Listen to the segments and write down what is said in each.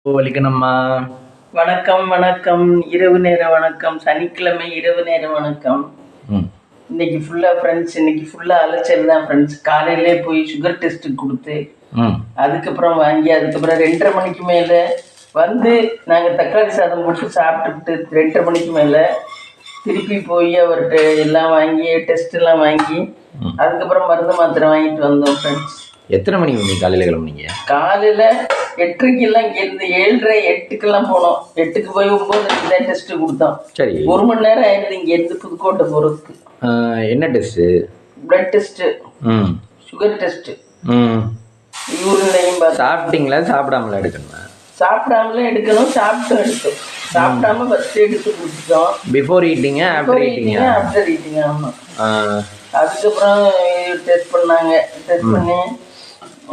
வலிக்கணும்மா. வணக்கம் வணக்கம். இரவு நேர வணக்கம். சனிக்கிழமை இரவு நேர வணக்கம். ம். இன்னைக்கு ஃபுல்லாக ஃப்ரெண்ட்ஸ், இன்னைக்கு ஃபுல்லாக அலைச்சல் தான் ஃப்ரெண்ட்ஸ். காலையிலே போய் சுகர் டெஸ்ட்டுக்கு கொடுத்து ம். அதுக்கப்புறம் வாங்கி அதுக்கப்புறம் 2:30 மணிக்கு மேலே வந்து நாங்கள் தக்காளி சாதம் போட்டு சாப்பிட்டுட்டு 2:30 மணிக்கு மேலே திருப்பி போய் அவர்கிட்ட எல்லாம் வாங்கி டெஸ்ட்டெல்லாம் வாங்கி அதுக்கப்புறம் மருந்து மாத்திரை வாங்கிட்டு வந்தோம் ஃப்ரெண்ட்ஸ். எத்தனை மணிக்கு நீங்கள் காலையில் கிளம்புனீங்க? காலையில் 8:30 இங்கேருந்து 7:30 8க்கெல்லாம் போனோம். 8க்கு போய் 9:00 தான் டெஸ்ட்டு கொடுத்தோம். சரி. 1 மணி நேரம் ஆயிடுது இங்கேருந்து புதுக்கோட்டை போகிறதுக்கு. என்ன டெஸ்ட்டு? பிளட் டெஸ்ட்டு, ம், சுகர் டெஸ்ட்டு, ம். யூரின்லையும் பார்த்து. சாப்பிட்டீங்களா சாப்பிடாமலா எடுக்கணுமா? சாப்பிடாமலும் எடுக்கணும், சாப்பிட்டும் எடுத்தோம். சாப்பிடாம ஃபஸ்ட்டு எடுத்து கொடுத்துட்டோம். Before eating after eating? After eating, ஆமாம். அதுக்கப்புறம் டெஸ்ட் பண்ணாங்க. டெஸ்ட் பண்ணி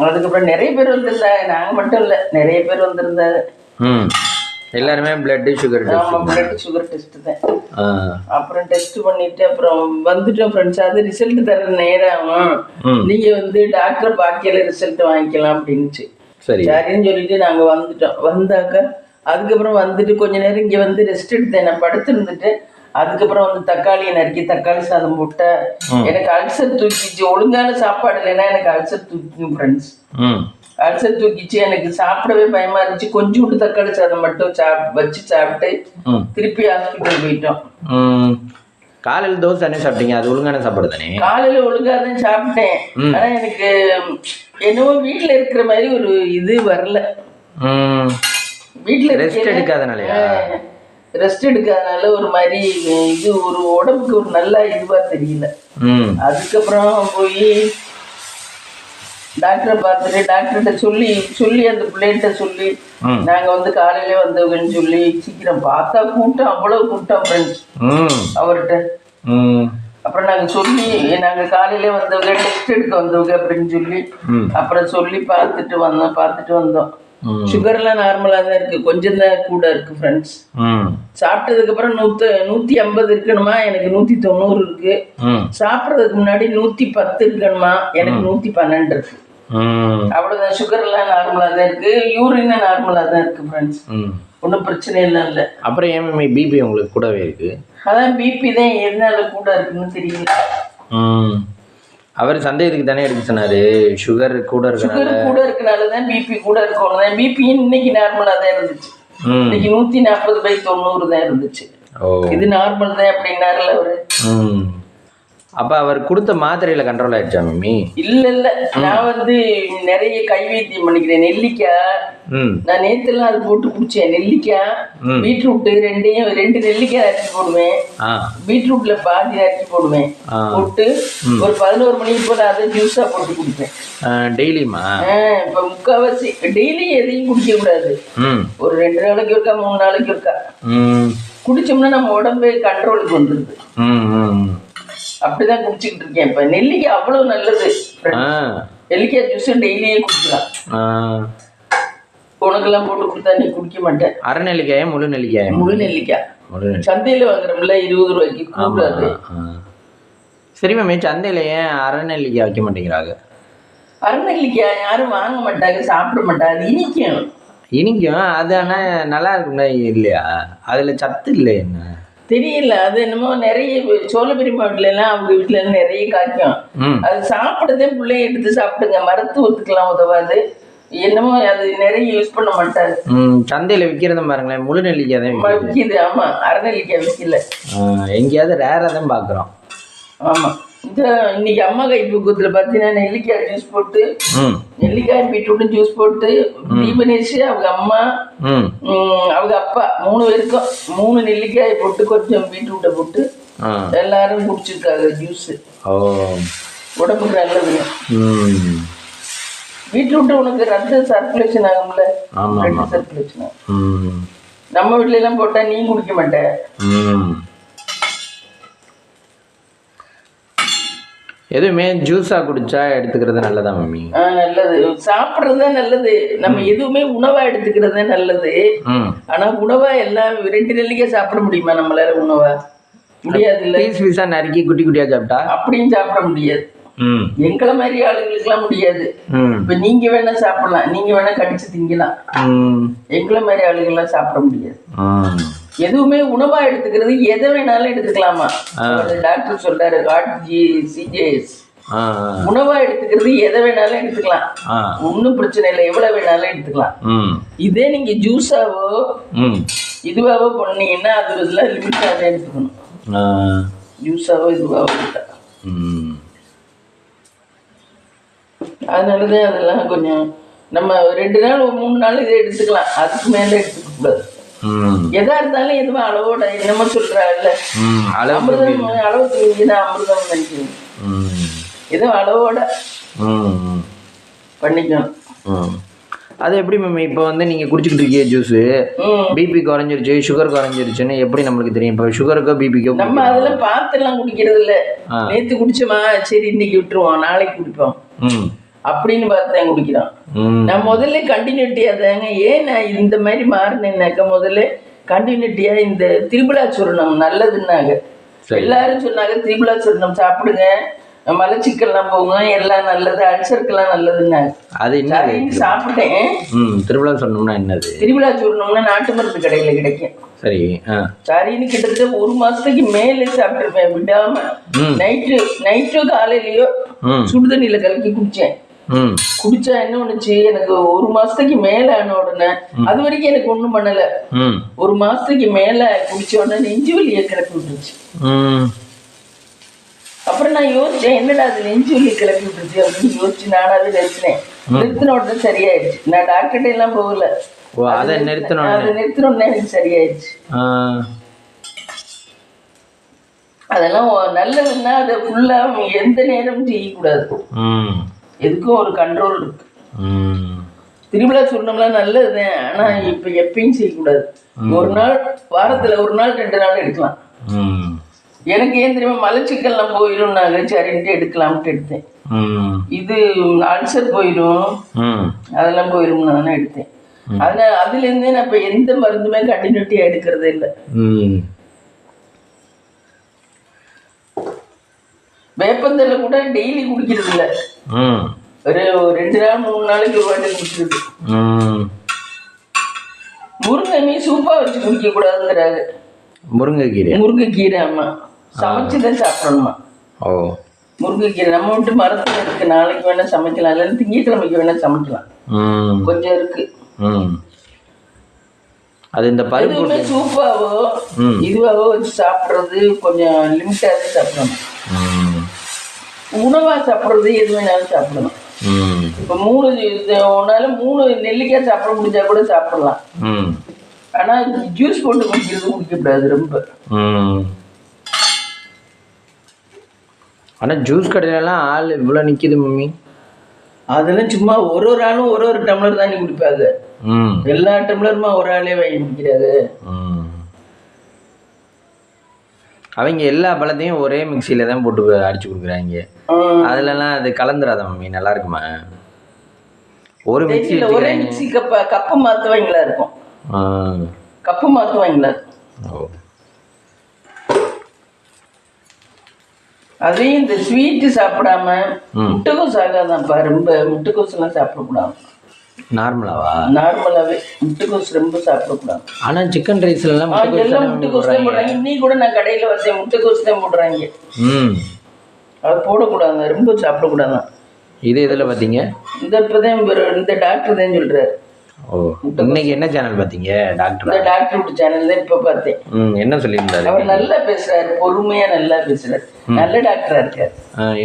அதுக்கப்புறம் நிறைய பேர் வந்திருந்தாங்க. நாங்கள் மட்டும் இல்லை, நிறைய பேர் வந்திருந்தாங்க. ம். எல்லாருமே பிளட்டு சுகர் டெஸ்ட்? ஆமாம், பிளட் சுகர் டெஸ்ட்டு தான். அப்புறம் டெஸ்ட் பண்ணிட்டு அப்புறம் வந்துட்டோம் ஃப்ரெண்ட்ஸ். அது ரிசல்ட் தர நேரம் நீங்கள் வந்து டாக்டரை பார்க்கல ரிசல்ட் வாங்கிக்கலாம் அப்படின்னுச்சு. சரின்னு சொல்லிட்டு நாங்கள் வந்துட்டோம். வந்தாக்க அதுக்கப்புறம் வந்துட்டு கொஞ்ச நேரம் இங்கே வந்து ரெஸ்ட் எடுத்தேன். நான் படுத்துருந்துட்டு அதுக்கப்புறம் வந்து தக்காளியை நறுக்கி தக்காளி சாதம் போட்டேன். எனக்கு அல்சர் தூக்கிச்சு. ஒழுங்கான சாப்பாடு இல்லைன்னா எனக்கு அல்சர் தூக்கிக்கும் ஃப்ரெண்ட்ஸ். அல்சர் தூக்கிச்சு. எனக்கு சாப்பிடவே பயமா இருந்துச்சு. கொஞ்சோண்டு தக்காளி சாதம் மட்டும் வச்சு சாப்பிட்டு திருப்பி ஹாஸ்பிட்டல் போயிட்டோம். காலையில் தோசை தானே சாப்பிட்டீங்க? அது ஒழுங்கான சாப்பாடு தானே? காலையில ஒழுங்காக தான் சாப்பிட்டேன். ஆனா எனக்கு என்னவோ வீட்டில் இருக்கிற மாதிரி ஒரு இது வரல. வீட்டில் ரெஸ்ட் எடுக்காதனாலயா? ரெஸ்ட் எடுக்காதனால ஒரு மாதிரி இது ஒரு உடம்புக்கு ஒரு நல்ல இதுவா தெரியல. அதுக்கப்புறம் போய் டாக்டரை பார்த்துட்டு டாக்டர்கிட்ட சொல்லி அந்த பிள்ளைகிட்ட சொல்லி நாங்கள் வந்து காலையிலே வந்தவங்கன்னு சொல்லி சீக்கிரம் பார்த்தா கூட்டம், அவ்வளவு கூட்டம் ஃப்ரெண்ட்ஸ் அவர்கிட்ட. அப்புறம் நாங்கள் காலையிலே வந்தவங்க டெஸ்ட் எடுக்க வந்தவங்க அப்படின்னு சொல்லி அப்புறம் சொல்லி பார்த்துட்டு வந்தோம். சுகர்லாம் நார்மலாக தான் இருக்கு, கொஞ்சம் தான் கூட இருக்கு ஃப்ரெண்ட்ஸ். சாப்பிட்டதுக்கு அப்புறம் 150 இருக்கணுமா, எனக்கு 190 இருக்கு. சாப்பிட்றதுக்கு முன்னாடி 110 இருக்கணுமா, எனக்கு 112 இருக்கு. அவ்வளவுதான். சுகர்லாம் நார்மலாக தான் இருக்கு, யூரின் நார்மலாக தான் இருக்கு ஃப்ரெண்ட்ஸ். ஒன்றும் பிரச்சனை இல்லை. அப்புறம் ஏன் பிபி உங்களுக்கு கூடவே இருக்கு? அதான் பிபி தான் எதனால கூட இருக்குன்னு தெரியல. அவர் சந்தேகத்துக்கு தானே இருக்கு சொன்னாரு. சுகர் கூட இருக்கனால தான் பிபி கூட இருக்கணும். பிபி இன்னைக்கு நார்மலா தான் இருந்துச்சு. இன்னைக்கு 140/90 தான் இருந்துச்சு. இது நார்மல் தான் அப்படின்னாருல அவரு. அப்ப அவர் கொடுத்த மாத்திரையில கண்ட்ரோல் ஆயிடுச்சா மம்மி? இல்ல, நான் வந்து நிறைய கை வைத்தியம் பண்ணிக்கிறேன். நெல்லிக்காய் நான் நேத்துலாம் அது போட்டு குடிச்சேன். நெல்லிக்காய், பீட்ரூட் 2 நெல்லிக்காய் அரைச்சி போடுவேன். பீட்ரூட்ல பாதி அரைச்சி போடுவேன். போட்டு ஒரு 11 மணிக்கு போல அதை ஜூஸா போட்டு குடிப்பேன் டெய்லியுமா? இப்ப முக்கால்வாசி டெய்லி எதையும் குடிக்க கூடாது. ஒரு 2 நாளைக்கு இருக்கா 3 நாளைக்கு இருக்கா குடிச்சோம்னா நம்ம உடம்பு கண்ட்ரோலுக்கு வந்துருது. அப்படிதான் குடிச்சுக்கிட்டு இருக்கேன் இப்ப. நெல்லிக்காய் அவ்வளவு நல்லது. நெல்லிக்காய் ஜூஸ் டெய்லியே குடிக்கலாம். உனக்கெல்லாம் போட்டு கொடுத்தா நீ குடிக்க மாட்டேன். அரை நெல்லிக்காயா முழு நெல்லிக்காயா? முழு நெல்லிக்காய் சந்தையில வாங்குறோம்ல 20 ரூபாய்க்கு கூடாது. சரி மேம், சந்தையில ஏன் அரை நெல்லிக்காய் வைக்க மாட்டேங்கிறாங்க? அரை நெல்லிக்காய் யாரும் வாங்க மாட்டாங்க, சாப்பிட மாட்டாங்க. அது இனிக்கும். அது ஆனா நல்லா இருக்கும்ல இல்லையா? அதுல சத்து இல்லை என்ன தெரியல. அது என்னமோ நிறைய சோழபெரிய மாவட்டத்துல எல்லாம் அவங்க வீட்டுல எல்லாம் நிறைய காய்க்கும். அது சாப்பிடதே பிள்ளைய எடுத்து சாப்பிடுங்க, மருத்துவத்துக்கெல்லாம் உதவாது. என்னமோ அது நிறைய யூஸ் பண்ண மாட்டாரு. சந்தையில விற்கிறதும் பாருங்களேன், முழு நெல்லிக்காய் தான் விற்கிது. ஆமா, அரை நெல்லிக்காய் விற்கல. எங்கேயாவது ரேரா தான் பாக்குறோம். ஆமா, இன்னைக்கு அம்மா கைப்பக்குவத்துல பாத்தீங்கன்னா நெல்லிக்காய் ஜூஸ் போட்டு, நெல்லிக்காய் பீட்ரூட்டும் ஜூஸ் போட்டு தீபனேஷ் அவங்க அம்மா அவங்க அப்பா 3 பேருக்கும் 3 நெல்லிக்காய் போட்டு கொஞ்சம் பீட்ரூட்டை போட்டு எல்லாரும் குடிச்சிருக்காங்க ஜூஸ். உடம்புக்கு நல்லதுங்க. பீட்ரூட் உனக்கு ரத்த சர்க்குலேஷன் ஆகும்ல, ரத்த சர்க்குலேஷன் ஆகும். நம்ம வீட்டுல எல்லாம் போட்டா நீ குடிக்க மாட்டேன். எதுவுமே ஜூஸா குடிச்சா எடுத்துக்கிறது நல்லதா மம்மி? நல்லது. சாப்பிட்றது நல்லது. நம்ம எதுவுமே உணவா எடுத்துக்கிறது நல்லது. ஆனா உணவா எல்லாம் 2 நெல்லிக்காய் சாப்பிட முடியுமா நம்மளால? உணவா முடியாது. இல்ல, பீஸ் பீஸா நறுக்கி குட்டி குட்டியா சாப்பிட்டா அப்படியும் சாப்பிட முடியாது. ம் எங்களை மாதிரி ஆளுங்களுக்குலாம் முடியாது. ம் இப்ப நீங்க வேணா சாப்பிடலாம், நீங்க வேணா கடிச்சு திங்கலாம். ம் எங்களை மாதிரி ஆளுங்கள்லாம் சாப்பிட முடியாது. ம் எதுவுமே உணவா எடுத்துக்கிறது எதை வேணாலும் எடுத்துக்கலாமா. டாக்டர் சொல்றாரு CJS ஆ உணவா எடுத்துக்கிறது எதை வேணாலும் எடுத்துக்கலாம், ஆ ஒன்றும் பிரச்சனை இல்லை, எவ்வளவு வேணாலும் எடுத்துக்கலாம். ம் இதே நீங்க ஜூஸாவோ ம் இதுவாவோ பண்ணீங்கன்னா அது இதெல்லாம் லிமிட்டாக எடுத்துக்கணும். ஆ ஜூஸாவோ இதுவாவோ எடுத்தா ம் அதனாலதான் அதெல்லாம் கொஞ்சம் நம்ம 2 நாள் 3 நாள் இதை எடுத்துக்கலாம், அதுக்கு மேல எடுத்துக்க கூடாது. ம் எதா இருந்தாலும் எதுவும் அளவோட என்னமோ சொல்றாங்கல்ல, ம் அமிர்தம் அளவுக்கு மீறினா அமிர்தம் நினைக்கணும். ம் ஏதோ அளவோட ம் பண்ணிக்கணும். ம் அது எப்படி மேம் இப்போ வந்து நீங்கள் குடிச்சிக்கிட்டு இருக்கீங்க ஜூஸு, பிபி குறைஞ்சிருச்சு சுகர் குறைஞ்சிருச்சுன்னு எப்படி நம்மளுக்கு தெரியும்? இப்போ சுகருக்கோ பிபிக்கோ நம்ம அதெல்லாம் பார்த்துலாம் குடிக்கிறது இல்லை. நேற்று குடிச்சோமா, சரி இன்னைக்கு விட்டுருவோம் நாளைக்கு குடிப்போம் அப்படின்னு பார்த்து குடிக்கிறோம். நான் முதல்ல கண்டினியூட்டியா தாங்க. ஏன் நான் இந்த மாதிரி மாறினேன்னாக்க, முதல்ல கண்டினியூட்டியா இந்த திரிபுலா சூரணம் நல்லதுன்னாங்க. எல்லாரும் சொன்னாங்க திரிபுலா சூரணம் சாப்பிடுங்க, மலச்சிக்கல்லாம் போங்க, எல்லாம் நல்லது, அல்சருக்கெல்லாம் நல்லதுன்னாங்க. அது என்ன சாப்பிட்டேன். திரிபுலா சூரணம்னா என்னது? திரிபுலா சூரணம்னா நாட்டு மருந்து கடையில கிடைக்கும். சரி சரின்னு கிட்டத்தட்ட 1 மாசத்துக்கு மேலே சாப்பிட்டுருப்பேன் விடாம. நைட்டு காலையிலயோ சுடுதண்ணியில கலக்கி குடிச்சேன். குடிச்சா என்ன ஒண்ணுச்சு, எனக்கு 1 மாசத்துக்கு மேல ஆன உடனே, அது வரைக்கும் எனக்கு ஒண்ணும் பண்ணல. 1 மாசத்துக்கு மேல குடிச்ச உடனே நெஞ்சு வலியை கிளப்பி விட்டுருச்சு. அப்புறம் நான் யோசிச்சேன், என்னடா அது நெஞ்சு வலி கிளப்பி விட்டுருச்சு அப்படின்னு யோசிச்சு நானாவே நிறுத்தினேன். நிறுத்தின உடனே சரியாயிடுச்சு. நான் டாக்டர்கிட்ட எல்லாம் போகல, அதை நிறுத்தினோடனே எனக்கு சரியாயிடுச்சு. அதெல்லாம் நல்லதுன்னா அதை ஃபுல்லா எந்த நேரமும் செய்யக்கூடாது, எதுக்கும் ஒரு கண்ட்ரோல் இருக்கு. திரிபுலா சூரணம்லாம் நல்லதுதான், ஆனா இப்ப எப்பயும் செய்யக்கூடாது. ஒரு நாள் வாரத்துல 1 நாள் 2 நாள் எடுக்கலாம். எனக்கு ஏன் தெரியுமா, மலச்சிக்கல்லாம் போயிடும், நான் சரின்ட்டு எடுக்கலாம்ட்டு எடுத்தேன். இது அல்சர் போயிடும், அதெல்லாம் போயிடும் நான் எடுத்தேன். அதனால அதுல இருந்தே நான் இப்ப எந்த மருந்துமே கண்டினியூட்டியா எடுக்கிறதே இல்லை. வேப்பந்தல கூட டெய்லி குடிக்கிறது இல்லை, ஒரு 2 நாள் 3 நாளைக்கு ஒரு வாட்டி குடிக்கிறது. முருங்கை சூப்பா வச்சு குடிக்க கூடாதுங்கிறாங்க. முருங்கைக்கீரை ஆமா, சமைச்சுதான் சாப்பிடணுமா. முருங்கைக்கீரை நம்ம விட்டு மரத்துல இருக்கு, நாளைக்கு வேணா சமைக்கலாம், இல்லைன்னா திங்கட்கிழமைக்கு வேணா சமைக்கலாம், கொஞ்சம் இருக்கு. அது இந்த எதுவுமே சூப்பாவோ இதுவாவோ வச்சு சாப்பிட்றது கொஞ்சம் லிமிட்டாக சாப்பிடணும். உணவா சாப்பிட்றது எது வேணாலும் சாப்பிடணும். இப்போ 3 நெல்லிக்காய் சாப்பிட முடிஞ்சா கூட சாப்பிடலாம், ஆனா ஜூஸ் போட்டு குடிக்கிறது குடிக்கக்கூடாது ரொம்ப. ஆனா ஜூஸ் கடையிலலாம் ஆள் இவ்வளோ நிற்கிது மம்மி. அதெல்லாம் சும்மா ஒரு ஆளும் ஒரு டம்ளர் தானே குடிப்பாங்க, எல்லா டம்ளருமா ஒரு ஆளே வாங்கி குடிக்கிறாங்க. அவங்க எல்லா பழத்தையும் ஒரே மிக்சியில தான் போட்டு அடிச்சு கொடுக்குறாங்க. அதுலலாம் அது கலந்துராத மம்மி, நல்லா இருக்குமா? ஒரு மிக்சி ஒரே மிக்சி கப்பு மாற்றுவாங்களா இருக்கும், கப்பு மாற்றுவாங்களா. அதையும் இந்த ஸ்வீட்டு சாப்பிடாம முட்டைக்கோஸ் ஆகாதான்ப்பா, ரொம்ப முட்டைக்கோஸ்லாம் சாப்பிடக்கூடாது. நார்மலாவே முட்டைக்கோஸ் ரொம்ப சாப்பிடக்கூடாது. ஆனா சிக்கன் ரைஸ்ல எல்லாம் முட்டைக்கோஸ் தான் போடுறாங்க. இன்னைக்கு கூட நான் கடையில வச்சேன், முட்டைக்கோஸ் தான் போடுறாங்க. அது போடக்கூடாது, ரொம்ப சாப்பிடக்கூடாது. இது எதில் பார்த்தீங்க? இப்பதான் இந்த டாக்டர் தான் சொல்றாரு. இன்னைக்கு என்ன சேனல் பார்த்தீங்க? டாக்டர் சேனல் தான் இப்ப பார்த்தேன். என்ன சொல்லியிருந்தாரு? அவர் நல்லா பேசுறாரு, பொறுமையா நல்லா பேசுறாரு, நல்ல டாக்டரா இருக்காரு.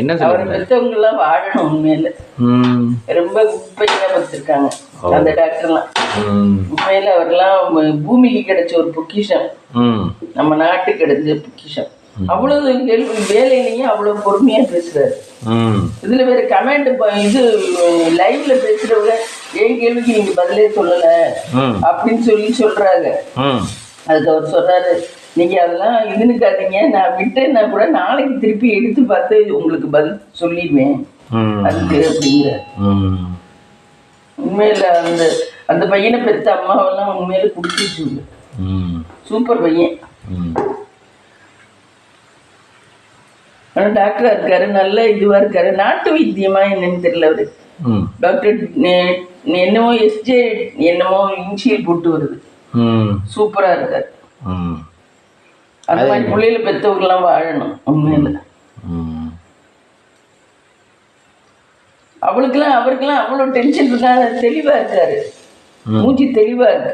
என்ன அவர் பெற்றவங்க எல்லாம் வாழணும், உண்மையில ரொம்ப குப்பையா பார்த்துருக்காங்க அந்த டாக்டர்லாம். உண்மையில அவர்லாம் பூமிக்கு கிடைச்ச ஒரு பொக்கிஷம், நம்ம நாட்டுக்கு கிடைச்ச பொக்கிஷம். அவ்வளவு வேலையிலையும் அவ்வளவு பொறுமையா பேசுறாரு. இதுல வேற கமெண்ட், இது லைவ்ல பேசுறவங்க என் கேள்விக்கு நீங்க பதிலே சொல்லல அப்படின்னு சொல்றாங்க. அதுக்கு அவர் சொல்றாரு, நீங்க அதெல்லாம் இதுனுக்காதீங்க, நான் விட்டேன்னா கூட நாளைக்கு திருப்பி எடுத்து பார்த்து உங்களுக்கு பதில் சொல்லிடுவேன் அதுக்கு அப்படிங்கிற. உண்மையில அந்த பையனை பெற்ற அம்மாவெல்லாம் உண்மையில குடிச்சிட்டு சூப்பர் பையன். ஆனால் டாக்டராக இருக்காரு, நல்ல இதுவாக இருக்காரு. நாட்டு வைத்தியமா என்னன்னு தெரியல அவரு. டாக்டர் என்னமோ எஸ்ஜே என்னமோ இன்சியல் போட்டு வருது. சூப்பராக இருக்காரு. அந்த மாதிரி பிள்ளைகளை பெற்றவங்களாம் வாழணும் உண்மையில. அவருக்கெல்லாம் அவ்வளோ டென்ஷன் இருக்கா, தெளிவாக இருக்காரு, மூஞ்சி தெளிவாக இருக்கு.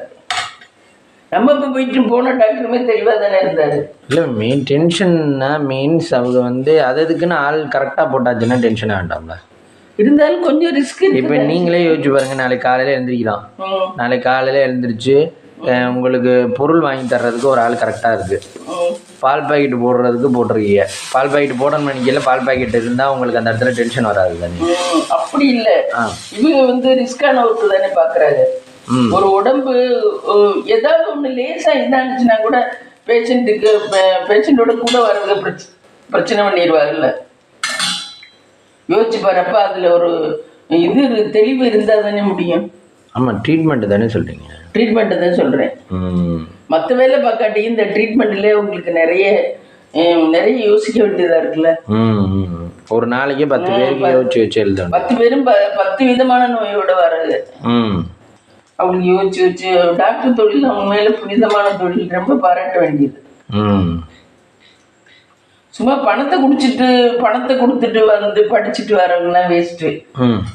நம்ம இப்போ போயிட்டு போன டாக்டருமே தெளிவாக தானே இருந்தார். இல்லை மெயின் டென்ஷன்னா மீன்ஸ் அவங்க வந்து அதுக்குன்னு ஆள் கரெக்டாக போட்டாச்சுன்னா டென்ஷன் வேண்டாம்ல. இருந்தாலும் கொஞ்சம் ரிஸ்க். இப்போ நீங்களே யோசிச்சு பாருங்க, நாளைக்கு காலையில் எழுந்திரிக்கலாம், நாளைக்கு காலையில் எழுந்திரிச்சு உங்களுக்கு பொருள் வாங்கி தர்றதுக்கு ஒரு ஆள் கரெக்டாக இருக்குது, பால் பாக்கெட் போடுறதுக்கு போட்டிருக்கீங்க, பால் பாக்கெட் போடணும்னு நினைக்கல, பால் பாக்கெட் இருந்தால் உங்களுக்கு அந்த இடத்துல டென்ஷன் வராது தானே. அப்படி இல்லை, இவங்க வந்து ரிஸ்கான ஒர்க்கு தானே பார்க்குறாங்க. ஒரு உடம்பு ஏதாவது ஒன்று லேசாக இதாச்சுன்னா கூட பேஷண்ட்டோட கூட வர்றது பிரச்சனை பண்ணிடுவாங்கல்ல. யோசிச்சு பாருப்ப அதில் ஒரு இது தெளிவு இருந்தால் தானே முடியும். ஆமாம், ட்ரீட்மெண்ட்டு தானே சொல்கிறீங்க. ட்ரீட்மெண்ட்டு தான் சொல்கிறேன். மற்ற வேலை பார்க்காட்டி இந்த ட்ரீட்மெண்ட்லேயே உங்களுக்கு நிறைய யோசிக்க வேண்டியதாக இருக்குல்ல. ஒரு நாளைக்கு 10 பேருக்கு யோசிச்சு வச்சு எழுதணும். 10 பேரும் 10 விதமான நோயோட வர்றது. அவங்களுக்கு யோசிச்சு வச்சு டாக்டர் தொழில் அவங்க மேலே புனிதமான தொழில், ரொம்ப பாராட்ட வேண்டியது. சும்மா பணத்தை கொடுத்துட்டு வந்து படிச்சுட்டு வரவங்கலாம் வேஸ்ட்டு.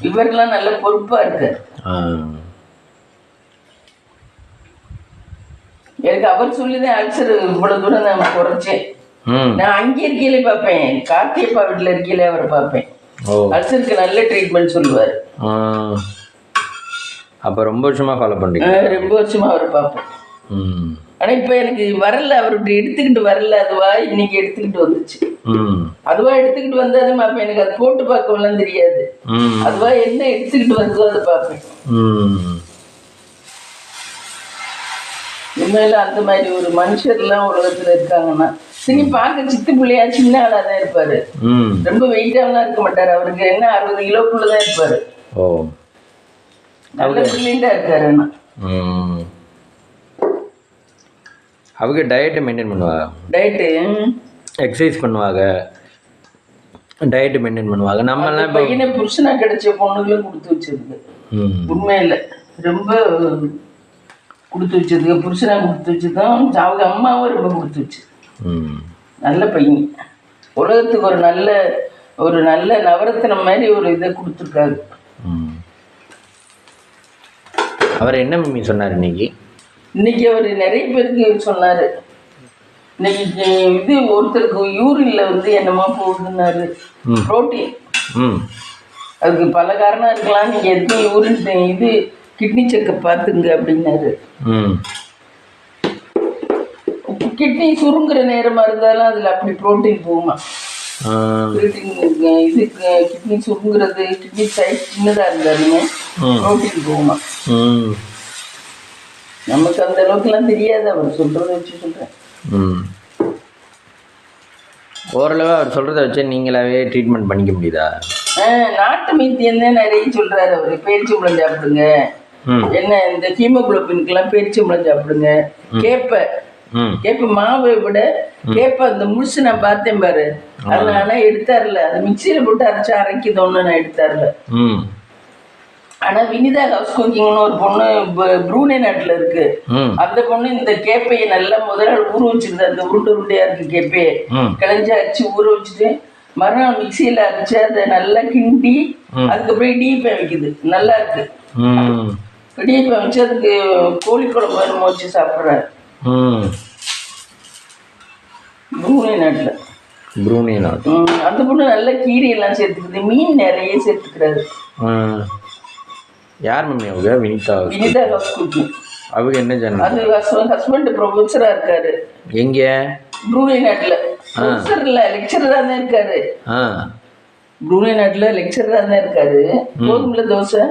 இவரெல்லாம் நல்ல பொறுப்பா இருக்கு. எனக்கு அவர் சொல்லிதான் அல்சர் இவ்வளவு தூரம் நான் குறைச்சேன். நான் அங்கே இருக்கையிலே பார்ப்பேன், கார்த்தியப்பா வீட்டில் இருக்கையிலே அவரை பார்ப்பேன். அல்சருக்கு நல்ல ட்ரீட்மெண்ட் சொல்லுவார். அப்போ ரொம்ப வருஷமா ஃபாலோ பண்ணுறீங்க? ரொம்ப வருஷமா அவரை பார்ப்பேன். ஆனால் இப்போ எனக்கு வரல, அவர் இப்படி எடுத்துக்கிட்டு வரல. அதுவா இன்னைக்கு எடுத்துக்கிட்டு வந்துச்சு. அதுவா எடுத்துக்கிட்டு வந்தாலும் பார்ப்பேன். எனக்கு அது போட்டு பார்க்கலாம் தெரியாது. அதுவா என்ன எடுத்துக்கிட்டு வந்ததோ அதை பார்ப்பேன். உண்மையில அந்த மாதிரி ஒரு மனுஷர்லாம் உலகத்துல இருக்காங்கன்னா, சரி பார்க்க சித்து பிள்ளையா சின்ன ஆளா தான் இருப்பாரு. ரொம்ப வெயிட்டாலாம் இருக்க மாட்டாரு. அவருக்கு என்ன 60 கிலோக்குள்ளதான் இருப்பாரு. நல்ல பிள்ளைண்டா இருக்காரு. அவங்க டயட்டை மெயின்டைன் பண்ணுவாங்க, டயட்டு எக்ஸசைஸ் பண்ணுவாங்க, டயட்டு மெயின்டைன் பண்ணுவாங்க. நம்மளாம் இப்போ பையனை புருஷனா கிடைச்ச பொண்ணுகளும் கொடுத்து வச்சிருக்கு. உண்மையில ரொம்ப கொடுத்து வச்சதுக்கு, புருஷனா கொடுத்து வச்சுதான். அவங்க அம்மாவும் ரொம்ப கொடுத்து வச்சு. நல்ல பையன், உலகத்துக்கு ஒரு நல்ல நவரத்தினம் மாதிரி ஒரு இதை கொடுத்துருக்காரு. அவர் என்ன மம்மி சொன்னார் இன்னைக்கு அவர் நிறைய பேருக்கு சொன்னாரு. இன்னைக்கு இது ஒருத்தருக்கு யூரின்ல வந்து என்னமோ போகுதுன்னாரு, புரோட்டீன். அதுக்கு பல காரணம் இருக்கலாம். நீங்க எதுக்கு யூரின் இது கிட்னி செக்கப் பார்த்துங்க அப்படின்னாரு. கிட்னி சுருங்குற நேரமா இருந்தாலும் அதுல அப்படி புரோட்டீன் போகுமா. இது கிட்னி சுருங்குறது, கிட்னி சைஸ் சின்னதா இருந்தாலுமே புரோட்டீன் போகுமா. நமக்கு அந்த அளவுக்கு எல்லாம் தெரியாது. அவர் சொல்றத வச்சு சொல்றேன். ஓரளவு அவர் சொல்றத வச்சு நீங்களாவே ட்ரீட்மெண்ட் பண்ணிக்க முடியுதா? நாட்டு வைத்தியம் தான் நிறைய சொல்றாரு அவரு. பேரிச்சம்பழம் சாப்பிடுங்க, என்ன இந்த ஹீமோகுளோபின்க்கெல்லாம் பேரிச்சம்பழம் சாப்பிடுங்க. கேப்ப மாவை விட கேப்ப அந்த முழுசு நான் பார்த்தேன் பாரு, அது ஆனா எடுத்தாருல, அது மிக்சியில போட்டு அரைச்சு அரைக்குதோன்னு நான் எடுத்தாருல. ஆனா வினிதா ஹவுஸ் குக்கிங்னு ஒரு பொண்ணு ப்ரூனே நாட்டுல இருக்கு. அந்த பொண்ணு இந்த கேப்பையை நல்லா முதல் நாள் ஊற வச்சிருந்தா, அந்த உருண்டையா இருக்கு கேப்பையை கிளஞ்சி அரைச்சு ஊற வச்சுட்டு மறுநாள் மிக்சியில அரைச்சு அதை நல்லா கிண்டி அதுக்கப்புறம் இடியப்பம் வைக்குது. நல்லா இருக்கு. இடியப்பம் வச்சு அதுக்கு கோழி குழம்பு வேணும் வச்சு சாப்பிட்றாரு. ப்ரூனே நாட்டு அந்த பொண்ணு நல்ல கீரையெல்லாம் சேர்த்துக்குது, மீன் நிறைய சேர்த்துக்கிறாரு. யார் மம்மி அவங்க? Vinitha house cooking. அவங்க என்ன சொன்னாங்க? அது ஹஸ்பண்ட் ப்ரொஃபஸரா இருக்காரு. எங்க? ப்ரூனே நாட்டுல. ப்ரொஃபஸர் இல்ல, லெக்சரரா தான் இருக்காரு. ப்ரூனே நாட்டுல லெக்சரரா தான் இருக்காரு. கோதுமைல தோசை.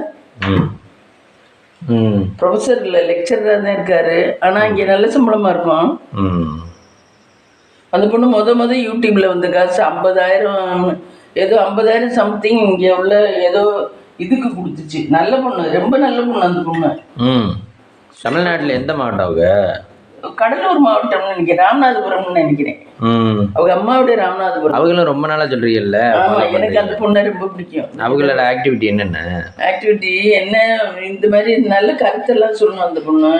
ப்ரொஃபஸர் இல்ல, லெக்சரரா தான் இருக்காரு. ஆனா இங்க நல்ல சம்பளமா இருக்கும். அந்த பொண்ணு முத யூடியூப்ல வந்து காசு 50,000 ஏதோ 50,000 சம்திங் இங்க உள்ள ஏதோ இதுக்கு கொடுத்துச்சு. நல்ல பொண்ணு, ரொம்ப நல்ல பொண்ணு அந்த பொண்ணு. தமிழ்நாட்டில் எந்த மாவட்டம் அவங்க? கடலூர் மாவட்டம்னு நினைக்கிறேன், ராமநாதபுரம்னு நினைக்கிறேன். அவங்க அம்மாவுடைய ராமநாதபுரம். அவங்களும் ரொம்ப நாளா சொல்றீங்கல்ல. ஆமா, எனக்கு அந்த பொண்ணை ரொம்ப பிடிக்கும். அவங்களோட ஆக்டிவிட்டி என்னென்ன? ஆக்டிவிட்டி என்ன, இந்த மாதிரி நல்ல கருத்தெல்லாம் சொல்லணும் அந்த பொண்ணு.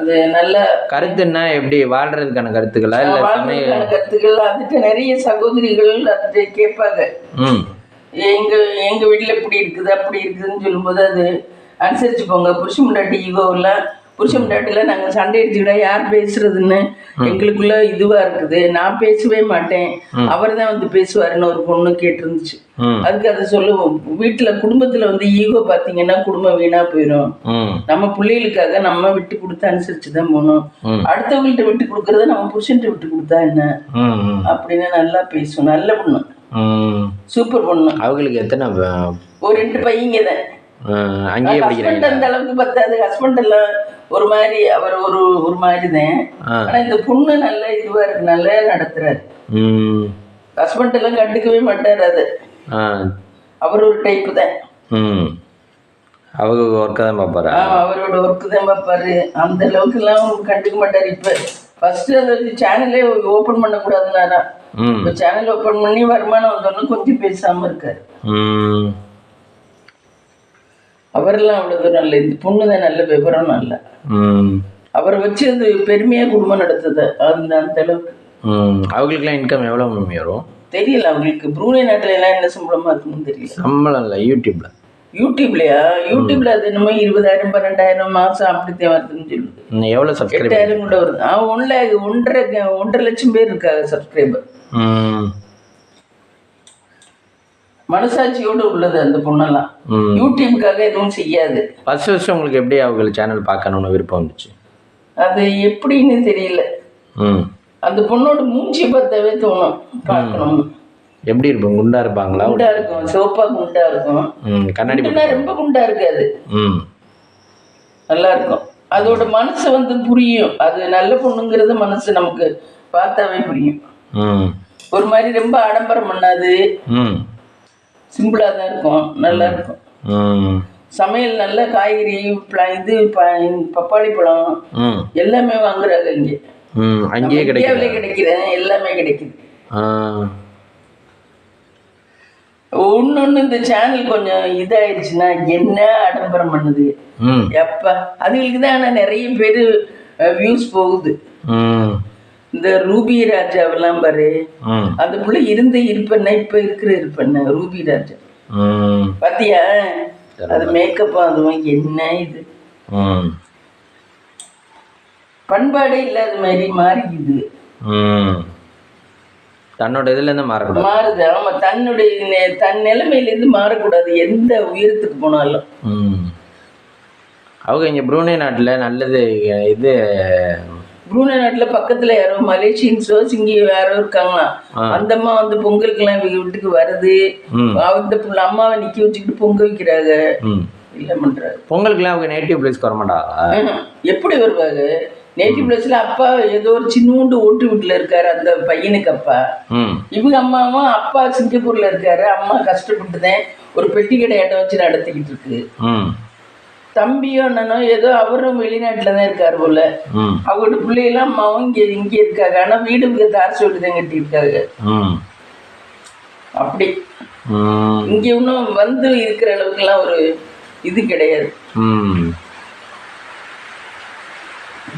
அது நல்ல கருத்துன்னா எப்படி வாழ்றதுக்கான கருத்துக்களா இல்ல வாழ்றதுக்கான கருத்துக்கள்? அதுக்கு நிறைய சகோதரிகள் அதை கேட்பாங்க. எங்க வீட்டுல இப்படி இருக்குது அப்படி இருக்குதுன்னு சொல்லும்போது அது அனுசரிச்சு போங்க. புருஷன் முண்டாட்டி ஈகோவில் புருஷன் முண்டாட்டில நாங்க சண்டை அடிச்சுக்கிட்டா யார் பேசுறதுன்னு எங்களுக்குள்ள இதுவா இருக்குது. நான் பேசவே மாட்டேன், அவர் தான் வந்து பேசுவாருன்னு ஒரு பொண்ணு கேட்டிருந்துச்சு. அதுக்கு அதை சொல்லுவோம், வீட்டுல குடும்பத்துல வந்து ஈகோ பாத்தீங்கன்னா குடும்பம் வீணா போயிடும். நம்ம பிள்ளைகளுக்காக நம்ம விட்டு கொடுத்து அனுசரிச்சுதான் போகணும். அடுத்தவங்கள்ட்ட விட்டு கொடுக்கறத நம்ம புருஷன்ட்ட விட்டு கொடுத்தா என்ன அப்படின்னு நல்லா பேசுவோம். நல்ல பொண்ணு, சூப்பர் பொண்ணு. அவங்களுக்கு எத்தனை? ஒரு 2 பையங்க தான். அங்கேயே படிக்கிறாங்க. அந்த அளவுக்கு பத்தாது. ஹஸ்பண்ட் எல்லாம் ஒரு மாதிரி, அவர் ஒரு மாதிரி தான். ஆனா இந்த பொண்ணு நல்ல இதுவா இருக்கு, நல்லா நடத்துறாரு. ஹஸ்பண்ட் எல்லாம் கண்டுக்கவே மாட்டாரு. அது அவர் ஒரு டைப் தான். அவங்க ஒர்க்கை தான் பார்ப்பாரு. அவரோட ஒர்க்கு தான் பார்ப்பாரு. அந்த அளவுக்கு எல்லாம் கண்டுக்க மாட்டாரு. இப்ப ஃபர்ஸ்ட் அந்த சேனலே ஓபன் பண்ணக்கூடாதுனாரா, இப்போ சேனல் ஓபன் பண்ணி வருமானம் வந்தோன்னு கொஞ்சம் பேசாம இருக்காரு. அவரெல்லாம் அவ்வளவு நல்ல, இந்த பொண்ணு தான் நல்ல விவரம். நல்ல அவரை வச்சு அது பெருமையா குடும்பம் நடத்துது. அந்த அளவுக்கு. அவங்களுக்குலாம் இன்கம் எவ்வளவு வரும் தெரியல. அவங்களுக்கு ப்ரூனே நாட்டுல எல்லாம் என்ன சம்பளமா இருக்குன்னு தெரியல. சம்பளம் இல்லை, யூடியூப்லயா? யூடியூப்ல அது என்னமோ 20,000 12,000 மாசம் அப்படித்தான் வருதுன்னு சொல்லுது. எவ்வளவு சப்ஸ்கிரைபர்? 8,000 கூட வருது. 1.5 லட்சம் பேர் இருக்காங்க சப்ஸ்கிரைபர். மனசாட்சியோடு உள்ளது அந்த பொண்ணெல்லாம். யூடியூப்காக எதுவும் செய்யாது. ஃபர்ஸ்ட் உங்களுக்கு எப்படி அவங்க சேனல் பார்க்கணும்னு விருப்பம் வந்துச்சு? அது எப்படின்னு தெரியல. அந்த பொண்ணோட மூஞ்சி பார்த்தாவே தோணும் பார்க்கணும்னு. எப்படி இருக்கும்? குண்டா இருப்பாங்களா? குண்டா இருக்கும், சோப்பா குண்டா இருக்கும். கண்ணாடி ரொம்ப குண்டா இருக்காது, நல்லா இருக்கும். அதோட மனசு வந்து புரியும். அது நல்ல பொண்ணுங்கிறது மனசு நமக்கு பார்த்தாவே புரியும். ஒரு மாதிரி ரொம்ப ஆடம்பரம் பண்ணாது, சிம்பிளா தான் இருக்கும், நல்லா இருக்கும். சமையல் நல்ல காய்கறி, இது பப்பாளி பழம் எல்லாமே வாங்குறாங்க இங்கே. அங்கேயே கிடைக்குது, எல்லாமே கிடைக்குது. ஒன்னொன்னு இந்த சேனல் கொஞ்சம் இதாயிடுச்சுன்னா என்ன ஆடம்பரம் பண்ணுது எப்ப. அதுகளுக்கு தான் ஆனா நிறைய பேரு வியூஸ் போகுது. இந்த ரூபி ராஜாவெல்லாம் பாரு, அந்த புள்ள இருந்த இருப்பண்ண இப்ப இருக்கிற இருப்பண்ண ரூபி ராஜா பாத்தியா? அது மேக்கப் அதுவும் என்ன இது பண்பாடே இல்லாத மாதிரி மாறிக்குது. தன்னோட இதுல இருந்து மாறக்கூடாது, மாறுது. ஆமா, தன் நிலைமையில இருந்து மாறக்கூடாது எந்த உயரத்துக்கு போனாலும். அவங்க இங்க ப்ரூனே நாட்டுல நல்லது. இது ப்ரூனே நாட்டுல பக்கத்துல யாரோ மலேசியன்ஸோ இங்க யாரோ இருக்காங்களா, அந்த அம்மா வந்து பொங்கலுக்கு எல்லாம் வீட்டுக்கு வருது. அந்த புள்ள அம்மாவை நிக்க வச்சுக்கிட்டு பொங்க வைக்கிறாங்க. இல்ல பண்றாங்க பொங்கலுக்கு எல்லாம். அவங்க நேட்டிவ் பிளேஸ்க்கு வர மாட்டாங்க. எப்படி வருவாங்க? நேட்டிவ் பிளேஸ்ல அப்பா ஏதோ ஒரு சின்னூண்டு ஓட்டு வீட்டுல இருக்காரு அந்த பையனுக்கு அப்பா. இவங்க அம்மாவும் அப்பா சிங்கப்பூர்ல இருக்காரு. அம்மா கஷ்டப்பட்டுதான் ஒரு பெட்டி கடை இடம் வச்சு நடத்திக்கிட்டு இருக்கு. தம்பியோ அண்ணனோ ஏதோ அவரும் வெளிநாட்டுலதான் இருக்காரு போல. அவரோட பிள்ளைகளாம் அம்மாவும் இங்க இருக்காங்க. ஆனா வீடு இங்க தார் சொல்லிதான் கட்டி இருக்காங்க. அப்படி இங்க இன்னும் வந்து இருக்கிற அளவுக்கு எல்லாம் ஒரு இது கிடையாது.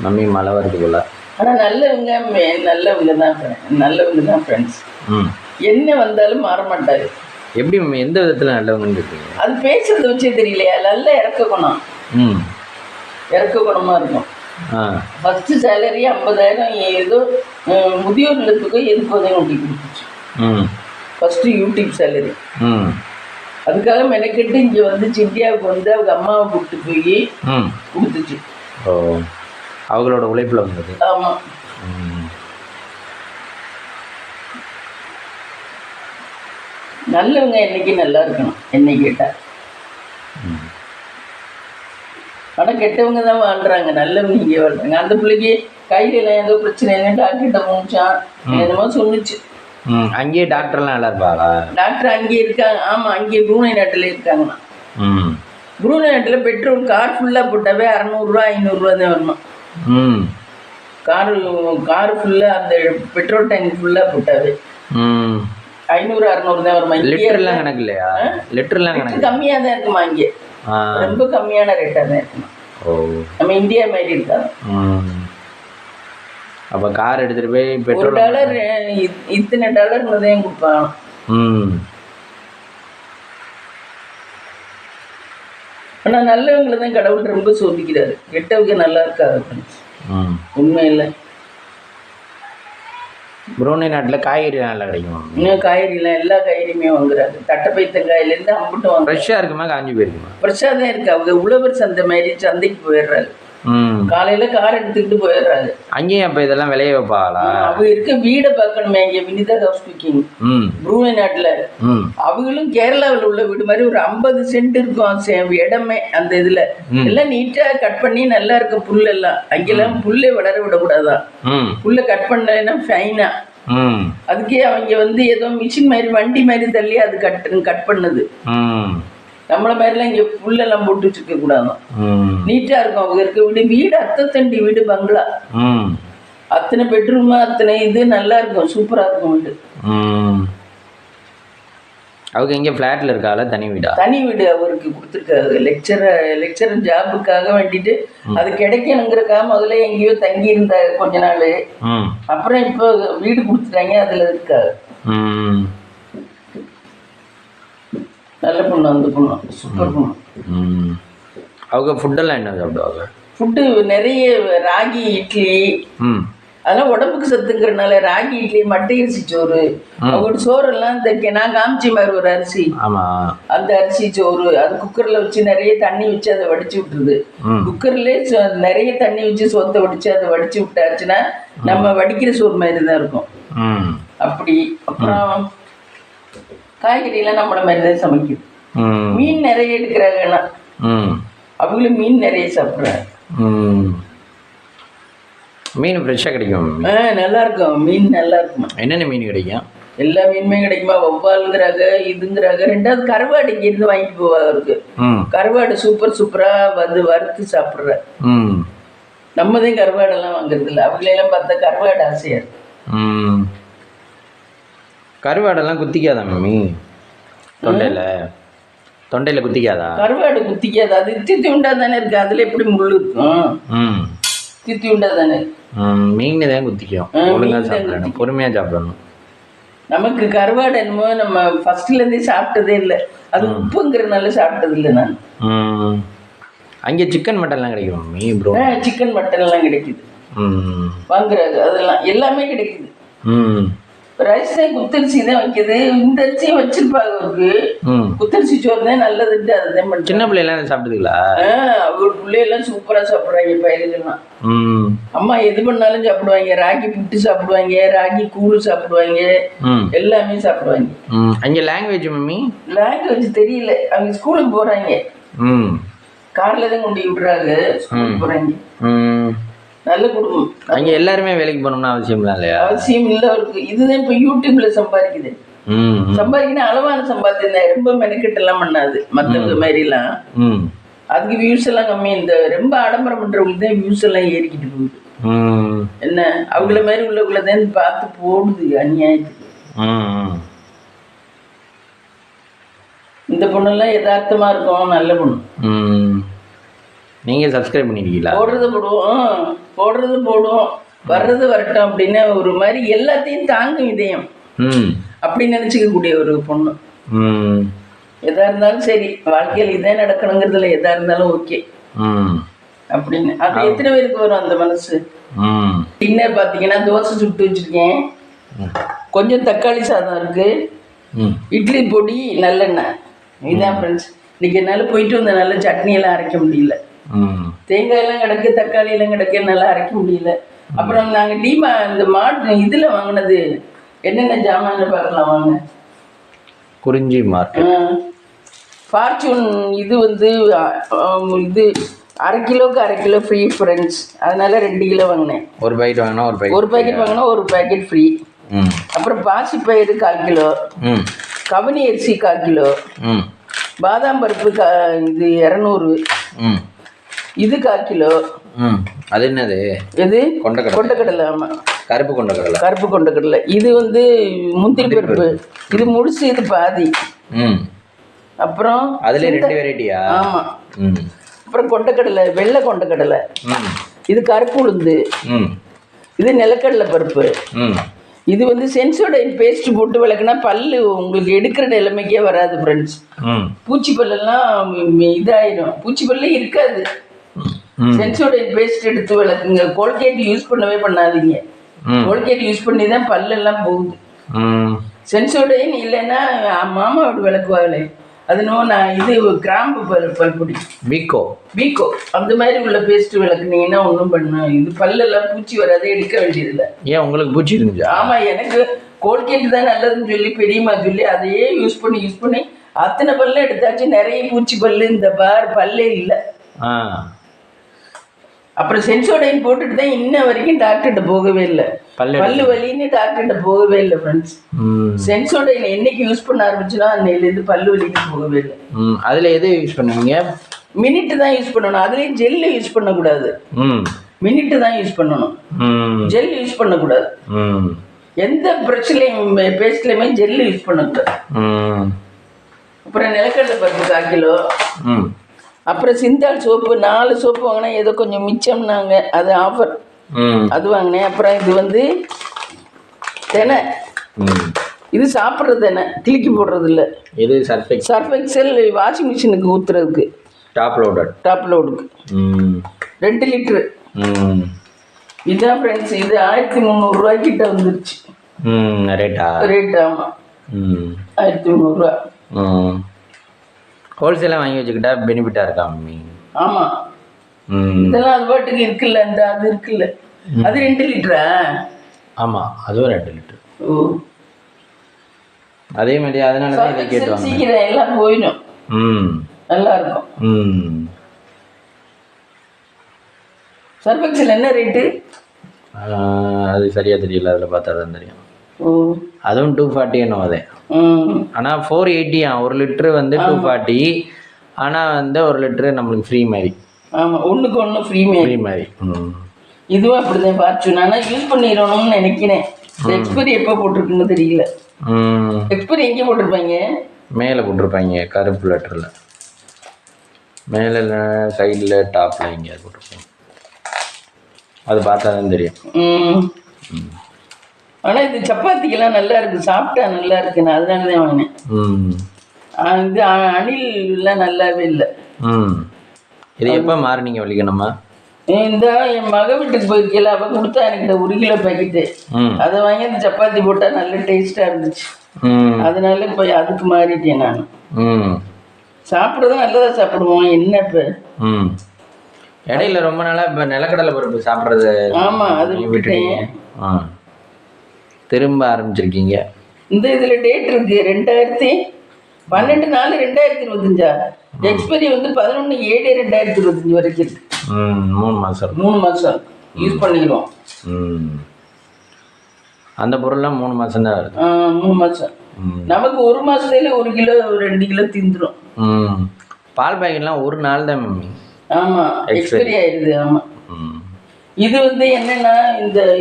மம்மி மழை வருது போல. ஆனா நல்லவங்க தான் ஃப்ரெண்ட்ஸ். என்ன வந்தாலும் மாற மாட்டாரு. எப்படி மம்மி எந்த விதத்துல நல்லவங்கன்னு இருக்கீங்க? அது பேசுறத வச்சே தெரியலையா? நல்ல இறக்க குணம், இறக்க குணமா இருக்கும். ஃபர்ஸ்ட் சேலரி 50,000 ஏதோ முதியோர் இல்லத்துக்கோ எதுக்கோ தான் ஒட்டி கொடுத்துச்சு ஃபர்ஸ்ட் யூடியூப் சேலரி. அதுக்காக மெனக்கெட்டு இங்க வந்துச்சு, இந்தியாவுக்கு வந்து அவங்க அம்மாவை கூப்பிட்டு போய் கொடுத்துச்சு. அவங்களோட உழைப்புல வந்தது. ஆமா, நல்லவங்க என்னைக்கு நல்லா இருக்கணும் என்னை கேட்டா. ஆனா கெட்டவங்க தான் வாழ்றாங்க, நல்லவங்க இங்கே வாழ்றாங்க. அந்த பிள்ளைக்கு கையில ஏதோ பிரச்சனை டாக்டர்கிட்ட முடிச்சான் என்னமோ சொன்னிச்சு. அங்கேயே டாக்டர்லாம் நல்லா இருப்பாங்களா? டாக்டர் அங்கேயே இருக்காங்க. ஆமா, அங்கேயே ப்ரூனே நாட்டுல இருக்காங்கண்ணா. ப்ரூனே நாட்டுல பெட்ரோல் கார் ஃபுல்லா போட்டாவே 600 ரூபா 500 ரூபா தான் வரணும். காரு ஃபுல்லாக அந்த பெட்ரோல் டேங்க் ஃபுல்லாக போட்டாரு. 500 600 தான் வருமா? லிட்டர்லாம் கணக்கு இல்லையா? லிட்டர்லாம் கணக்கு கம்மியாக தான் இருக்குமா இங்கே, ரொம்ப கம்மியான ரேட்டாக தான் இருக்குமா. நம்ம இந்தியா மாதிரி இருக்காது. அப்போ கார் எடுத்துகிட்டு போய் பெட்ரோல் $1 இத்தனை டாலர்னு தான் கொடுப்பாங்க. ஆனால் நல்லவங்களை தான் கடவுள் ரொம்ப சோதிக்கிறாரு, கெட்டவங்க நல்லா இருக்காது. உண்மை இல்லை. புரூனே நாட்டில் காய்கறி நல்லா கிடைக்கும். இன்னும் காய்கறிலாம் எல்லா காய்கறியுமே வாங்குறாரு. தட்டைப்பைத்தங்காயிலேருந்து அம்பிட்டு வாங்க. ஃப்ரெஷ்ஷாக இருக்குமா காஞ்சி போயிருக்குமா? ஃப்ரெஷ்ஷாக தான் இருக்கு. அவங்க உழவர் சந்தை மாதிரி சந்தைக்கு போயிடுறாரு. காலையில கார் எடுத்துக்கிட்டு போயிடுறாரு. அங்கேயும் அப்ப இதெல்லாம் விளைய வைப்பாங்களா? அவங்க இருக்க வீடை பார்க்கணுமே. இங்க வினிதா ஹவுஸ் குக்கிங் ப்ரூனே நாட்டுல அவங்களும் கேரளாவில் உள்ள வீடு மாதிரி ஒரு 50 சென்ட் இருக்கும் இடமே. அந்த இதுல எல்லாம் நீட்டா கட் பண்ணி நல்லா இருக்கும். புல் எல்லாம் அங்கெல்லாம் புல்லே வளர விடக்கூடாதான். புல்ல கட் பண்ணலைன்னா ஃபைனா. அதுக்கே அவங்க ஏதோ மிஷின் மாதிரி வண்டி மாதிரி தள்ளி அது கட் பண்ணுது. நம்மள மாதிரிலாம் இங்க புல்லெல்லாம் போட்டு வச்சுக்க கூடாதான். நீட்டா இருக்கும். அவங்க இருக்க வீடு வீடு அத்தத்தண்டி வீடு பங்களா. அத்தனை பெட்ரூமா அத்தனை இது நல்லா இருக்கும். சூப்பரா இருக்கும் வீடு. அவங்க இங்க பிளாட்ல இருக்கால தனி வீடா? தனி வீடு அவருக்கு கொடுத்துருக்காரு. லெக்சரர் ஜாபுக்காக வேண்டிட்டு அது கிடைக்கணுங்கிறக்காக முதல்ல எங்கேயோ தங்கி இருந்தாரு கொஞ்ச நாள். அப்புறம் இப்போ வீடு கொடுத்துட்டாங்க. அதுல இருக்காரு. நல்ல பொண்ணு. அந்த பொண்ணு சூப்பர் பொண்ணு. அவங்க ஃபுட்டெல்லாம் என்ன சாப்பிடுவாங்க? ஃபுட்டு நிறைய ராகி இட்லி அதெல்லாம் உடம்புக்கு சத்துங்கிறனால ராகி இட்லி மட்டை அரிசி சோறு. அவங்களோட சோறெல்லாம் நான் காமிச்சி மாதிரி ஒரு அரிசி, அந்த அரிசி சோறு அது குக்கர்ல வச்சு நிறைய தண்ணி வச்சு அதை வடிச்சு விட்டுருது. குக்கர்லேயே நிறைய தண்ணி வச்சு சோத்தை வடிச்சு அதை வடிச்சு விட்டாச்சுன்னா நம்ம வடிக்கிற சோறு மாதிரி தான் இருக்கும். அப்படி அப்புறம் காய்கறியெல்லாம் நம்மள மாதிரி தான் சமைக்குது. மீன் நிறைய எடுக்கிறாங்கன்னா அவங்களும் மீன் நிறைய சாப்பிட்றாங்க. மீன் ஃப்ரெஷ்ஷாக கிடைக்கும். நல்லா இருக்கும். மீன் நல்லா இருக்கும். என்னென்ன மீன் கிடைக்கும்? எல்லா மீனுமே கிடைக்குமா. வவ்வாலுங்கிறாங்க இதுங்கிறாங்க. ரெண்டாவது கருவாடு இங்கேருந்து வாங்கிட்டு போவாங்க. இருக்கு கருவாடு சூப்பராக வறுத்து சாப்பிட்ற. நம்ம தான் கருவாடெல்லாம் வாங்குறது இல்லை. அவங்களெல்லாம் பார்த்தா கருவாடு ஆசையாக இருக்கு. கருவாடெல்லாம் குத்திக்காதா மம்மி? தொண்டையில் குத்திக்காதா? கருவாடு குத்திக்காது. அது தித்தி உண்டா தானே இருக்கு. அதில் எப்படி முள் இருக்கும்? தித்தி உண்டா தானே. மீன் தான் குத்திக்கும். ஒழுங்காக சாப்பிடணும், பொறுமையாக சாப்பிடணும். நமக்கு கருவாடு என்னமோ நம்ம ஃபர்ஸ்ட்லேருந்தே சாப்பிட்டதே இல்லை. அது உப்புங்கிறனால சாப்பிட்டது இல்லை நான். அங்கே சிக்கன் மட்டன்லாம் கிடைக்கும் மம்மி? ப்ரோ சிக்கன் மட்டன்லாம் கிடைக்குது. வாங்குறாங்க. அதெல்லாம் எல்லாமே கிடைக்குது. ரைஸ் தான் குத்தரிசி தான் வைக்குது. இந்த அரிசியும் வச்சிருப்பாங்க. அவருக்கு குத்தரிசி சோறு தான் நல்லதுட்டு அதுதான் பண்ணி. சின்ன பிள்ளைலாம் சாப்பிடுதுங்களா? அவங்க பிள்ளையெல்லாம் சூப்பரா சாப்பிடுறாங்க. பயிர்கள்லாம் அம்மா எது பண்ணாலும் சாப்பிடுவாங்க. ராகி புட்டு சாப்பிடுவாங்க, ராகி கூழ் சாப்பிடுவாங்க, எல்லாமே சாப்பிடுவாங்க. அங்க லாங்குவேஜ் மம்மி? லாங்குவேஜ் தெரியல. அவங்க ஸ்கூலுக்கு போறாங்க. கார்ல தான் கொண்டு விடுறாங்க. ஸ்கூலுக்கு போறாங்க. நல்ல குடும்பம். அங்க எல்லாருமே வேலைக்கு போகணும்னு அவசியம் இல்லையா? அவசியம் இல்லை அவருக்கு. இதுதான் இப்ப யூடியூப்ல சம்பாதிக்குது. சம்பாதிக்கணும் அளவான சம்பாதிதான். ரொம்ப மெனக்கெட்டு எல்லாம் பண்ணாது மற்றவங்க மாதிரி எல்லாம். அதுக்கு வியூஸ் எல்லாம் கம்மி. இந்த ரொம்ப ஆடம்பரம் பண்றவங்களுக்கு தான் வியூஸ் எல்லாம் ஏறிக்கிட்டு போகுது. என்ன அவங்கள மாதிரி உள்ளவங்களதான் பார்த்து போடுது அநியாயத்துக்கு. இந்த பொண்ணெல்லாம் யதார்த்தமா இருக்கும். நல்ல பொண்ணு. நீங்கள் சப்ஸ்கிரைப் பண்ணிருக்கீங்களா? போடுறது போடுவோம், வர்றது வரட்டும் அப்படின்னு ஒரு மாதிரி எல்லாத்தையும் தாங்கும் இதயம் அப்படி நினச்சிக்கக்கூடிய ஒரு பொண்ணு. எதா இருந்தாலும் சரி, வாழ்க்கையில் இதே நடக்கணுங்கிறதுல எதா இருந்தாலும் ஓகே அப்படின்னு. அது எத்தனை பேருக்கு வரும் அந்த மனசு? டின்னர் பார்த்தீங்கன்னா தோசை சுட்டு வச்சுருக்கேன், கொஞ்சம் தக்காளி சாதம் இருக்கு, இட்லி பொடி, நல்லெண்ணெய். இதுதான் ஃப்ரெண்ட்ஸ். இன்னைக்கு என்னால் போயிட்டு வந்த நல்ல சட்னியெல்லாம் அரைக்க முடியல. தேங்காயெல்லாம் கிடக்கு, தக்காளி எல்லாம் கிடக்கு, நல்லா அரைக்க முடியல. அப்புறம் நாங்கள் இந்த இதில் வாங்கினது என்னென்ன ஜாமான் பார்க்கலாம் வாங்க. குறிஞ்சி மார்க்கெட் ஃபார்ச்சூன் இது இது 1/2 கிலோக்கு 1/2 கிலோ ஃப்ரீ ஃப்ரெண்ட்ஸ். அதனால 2 கிலோ வாங்கினேன். ஒரு பாக்கெட் வாங்கினா ஒரு பாக்கெட் வாங்கினா ஒரு பாக்கெட் ஃப்ரீ. அப்புறம் பாசிப்பயிறு 1/4 கிலோ, கவனி அரிசி 1/4 கிலோ, பாதாம் பருப்பு இது 200, இது 1/4 கிலோ, ம். அது என்னது? எது? கொண்டக்கடலை. கொண்டக்கடலை. ஆமா, கருப்பு கொண்டக்கடலை. கருப்பு கொண்டக்கடலை. இது வந்து முந்திரி பருப்பு. இது முழுசு, இது பாதி. ம். அப்புறம் அதுல 2 வெரைட்டியா? ஆமா. ம். அப்புறம் கொண்டக்கடலை, வெள்ளை கொண்டக்கடலை. ம். இது கருப்பு உளுந்து. ம். இது நிலக்கடலை பருப்பு. ம். இது வந்து சென்சோடைன் பேஸ்ட் போட்டு விளக்குனா பல்லு உங்களுக்கு எடுக்கிற நிலைமைக்கே வராது ஃப்ரெண்ட்ஸ். ம். பூச்சி பல்லெல்லாம் இதாயிடும். பூச்சி பல்லே இருக்காது. சென்சோடைன் பேஸ்ட் எடுத்து விளக்குங்க. கோல்கேட் யூஸ் பண்ணவே பண்ணாதீங்க. கோல்கேட் யூஸ் பண்ணி தான் பல்லெல்லாம் போகுது. சென்சோடைன் இல்லைன்னா மாமாவோட விளக்குவாங்களே, அது நான் இது கிராம்பு பல்பொடி, வீக்கோ அந்த மாதிரி உள்ள பேஸ்ட் விளக்குனீங்கன்னா ஒன்றும் பண்ண இது பல்லெல்லாம் பூச்சி வராதே, எடுக்க வேண்டியதில்லை. ஏன் உங்களுக்கு பூச்சி இருந்துச்சா? ஆமாம், எனக்கு கோல்கேட் தான் நல்லதுன்னு சொல்லி பெரியம்மா சொல்லி அதையே யூஸ் பண்ணி அத்தனை பல்ல எடுத்தாச்சு. நிறைய பூச்சி பல்லு, இந்த பல்லே இல்லை. அப்புறம் சென்சோடைன் போட்டுட்டு தான் இன்ன வரைக்கும் டாக்டர்கிட்ட போகவே இல்லை. பல்லு வலின்னு டாக்டர்கிட்ட போகவே இல்லை ஃப்ரெண்ட்ஸ். சென்சோடைன் என்னைக்கு யூஸ் பண்ண ஆரம்பிச்சுன்னா அன்னையிலேருந்து பல்லு வலின்னு போகவே இல்லை. அதில் எது யூஸ் பண்ணுவீங்க? மினிட்டு தான் யூஸ் பண்ணணும். அதுலேயும் ஜெல்லு யூஸ் பண்ணக்கூடாது. மினிட்டு தான் யூஸ் பண்ணணும். ஜெல் யூஸ் பண்ணக்கூடாது. எந்த பிரச்சனையும் பேஸ்ட்லையுமே ஜெல்லு யூஸ் பண்ணக்கூடாது. அப்புறம் நிலக்கடலை பருப்பு 1/4 கிலோ. அப்புறம் சிந்தால் சோப்பு 4 சோப்பு வாங்கினேன். ஏதோ கொஞ்சம் மிச்சம்னாங்க, அது ஆஃபர், அது வாங்கினேன். அப்புறம் இது வந்து தெனை. இது சாப்பிட்றது தெனை, கிளிக்கி போடுறது இல்லை. இது சர்ஃப் எக்ஸல் வாஷிங் மிஷினுக்கு ஊற்றுறதுக்கு, டாப் லோடுக்கு 2 லிட்ரு. இதுதான் ஃப்ரெண்ட்ஸ். இது 1300 ரூபாய்க்கிட்ட வந்துருச்சு ரேட். ஆமாம், 1300 ரூபா. ஹோல்சேலாக வாங்கி வச்சுக்கிட்டா பெனிஃபிட்டாக இருக்கா மம்மி? ஆமாம், இதெல்லாம் அது பாட்டுக்கு இருக்குல்ல, இந்த அது இருக்குல்ல, அது 2 லிட்டரா? ஆமாம், அதுவும் 2 லிட்டரு. ஓ, அதே மாதிரி அதனால தான் இதை கேட்டுவாங்க. சீக்கிரம் எல்லாம் போயிடும். நல்லா இருக்கும். சர்ஃபெக்சல் என்ன ரேட்டு? அது சரியாக தெரியல, அதில் பார்த்தா தான் தெரியும். அதுவும் 240 என்னவோ அதே. ஆனால் 480 1 லிட்டரு வந்து 240. ஆனால் வந்து 1 லிட்டரு நம்மளுக்கு ஃப்ரீ மாதிரி. ஆமாம், ஒன்றுக்கு ஒன்று ஃப்ரீ மாதிரி. இதுவும் அப்படிதான் பார்த்து நான் யூஸ் பண்ணிடணும்னு நினைக்கிறேன். எக்ஸ்பைரி எப்போ போட்டிருக்குன்னு தெரியல. எக்ஸ்பைரி எங்கே போட்டிருப்பாங்க? மேலே போட்டிருப்பாங்க, கருப்பு லெட்டரில் மேலே, சைடில், டாப்பில் எங்கேயாவது போட்டிருப்பாங்க. அது பார்த்தா தான் தெரியும். ஆனால் இது சப்பாத்திக்கெல்லாம் நல்லா இருக்குது, சாப்பிட்டா நல்லா இருக்கு. நான் அதனால தான் வாங்கினேன். இது அணில்லாம் நல்லாவே இல்லை. இது எப்போ மாறினீங்க வலிக்கணுமா? இந்த என் மக வீட்டுக்கு போயிருக்கல, அவள் கொடுத்தா எனக்கு இந்த 1 கிலோ பேக்கெட்டு. அதை வாங்கி அந்த சப்பாத்தி போட்டால் நல்ல டேஸ்ட்டாக இருந்துச்சு. அதனால இப்போ அதுக்கு மாறிட்டேன் நான். சாப்பிட்றதும் நல்லதாக சாப்பிடுவோம். என்ன இப்போ இடையில ரொம்ப நாளாக இப்போ நிலக்கடலை பருப்பு சாப்பிட்றது. ஆமாம், அது விட்டுட்டேன். திரும்ப ஆரம்பிச்சிருக்கீங்க. இந்த இதில் டேட் இருக்கு 2012/4/2025. எக்ஸ்பைரி வந்து 11/7/2025 வரைக்கும் இருக்கு. 3 மாதம் யூஸ் பண்ணிக்கிறோம். அந்த பொருள்லாம் 3 மாதம் தான் வருது. 3 மாதம். நமக்கு 1 மாதத்துல 1 கிலோ 2 கிலோ திந்துரும். பால் பாக்கெட்லாம் 1 நாள் தான் மம்மி. ஆமாம், எக்ஸ்பைரி ஆயிடுது. ஆமாம், இது வந்து என்னன்னா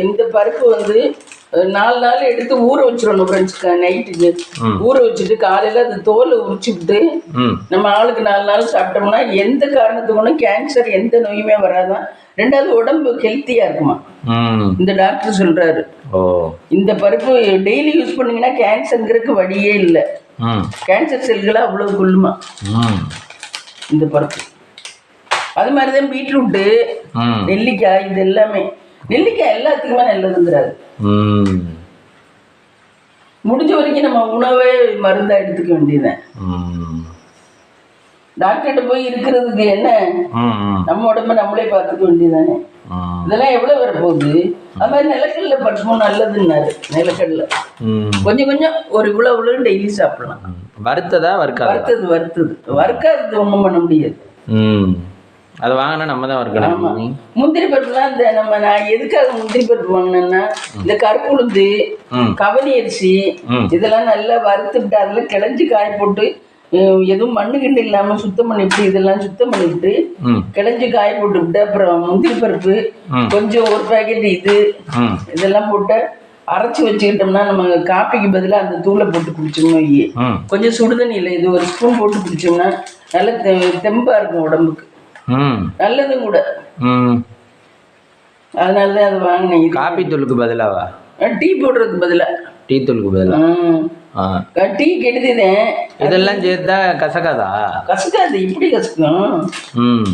இந்த பருப்பு வந்து 4 நாள் எடுத்து ஊற வச்சிடணும் ஃப்ரெண்ட்ஸ். நைட்டுக்கு ஊற வச்சுட்டு காலையில் அது தோலை உரிச்சுக்கிட்டு நம்ம ஆளுக்கு 4 நாள் சாப்பிட்டோம்னா எந்த காரணத்துக்கு கேன்சர் எந்த நோயுமே வராதான். 2வது உடம்பு ஹெல்த்தியாக இருக்குமா, இந்த டாக்டர் சொல்கிறாரு. இந்த பருப்பு டெய்லி யூஸ் பண்ணிங்கன்னா கேன்சருங்கிறதுக்கு வழியே இல்லை. கேன்சர் செல்களை அவ்வளோ கொள்ளுமா இந்த பருப்பு. அது மாதிரி தான் பீட்ரூட்டு, நெல்லிக்காய், இது எல்லாமே. நெல்லிக்காய் எல்லாத்துக்குமே நல்லதுங்கிறாரு. முடிஞ்ச வரைக்கும் நம்ம உணவே மருந்தா எடுத்துக்க வேண்டியதுதான். டாக்டர்கிட்ட போய் இருக்கிறதுக்கு என்ன, நம்ம உடம்ப நம்மளே பார்த்துக்க வேண்டியதானே. இதெல்லாம் எவ்வளவு வரப்போகுது. அது மாதிரி நிலக்கடலை பருப்பும் நல்லதுன்னாரு. நிலக்கடலை கொஞ்சம் கொஞ்சம் ஒரு இவ்வளவு டெய்லி சாப்பிடலாம். வறுத்ததா? வறுத்தது வறுக்காதது ஒன்றும் பண்ண முடியாது. அதை வாங்கினா நம்ம தான் வறுக்கணும். முந்திரி பருப்புலாம் நான் எதுக்காக முந்திரி பருப்பு வாங்கினேன்னா, இந்த கருப்பு உளுந்து, கவனி அரிசி இதெல்லாம் நல்லா வறுத்துட்டு அதில் கிளஞ்சி காய போட்டு எதுவும் மண்ணு கிண்டு இல்லாமல் சுத்தம் பண்ணிவிட்டு இதெல்லாம் சுத்தம் பண்ணிவிட்டு ம் கிளஞ்சி காய போட்டுவிட்டு அப்புறம் முந்திரி பருப்பு கொஞ்சம் ஒரு பேக்கெட் இதெல்லாம் போட்டு அரைச்சி வச்சுக்கிட்டோம்னா நம்ம காப்பிக்கு பதிலாக அந்த தூளை போட்டு குடிச்சோம்னு வையே கொஞ்சம் சுடுதண்ணி இல்லை இது ஒரு ஸ்பூன் போட்டு குடிச்சோம்னா நல்ல தெம்பாக இருக்கும் உடம்புக்கு நல்லதும் கூட. அதனால தான் அது வாங்கினேன். காப்பி தூளுக்கு பதிலாவா? டீ போடுறதுக்கு பதிலாக. டீ தூளுக்கு பதிலாக டீ கெடுதுதேன். இதெல்லாம் சேர்த்தா கசக்காதா? கசக்காது. இப்படி கசக்கும்?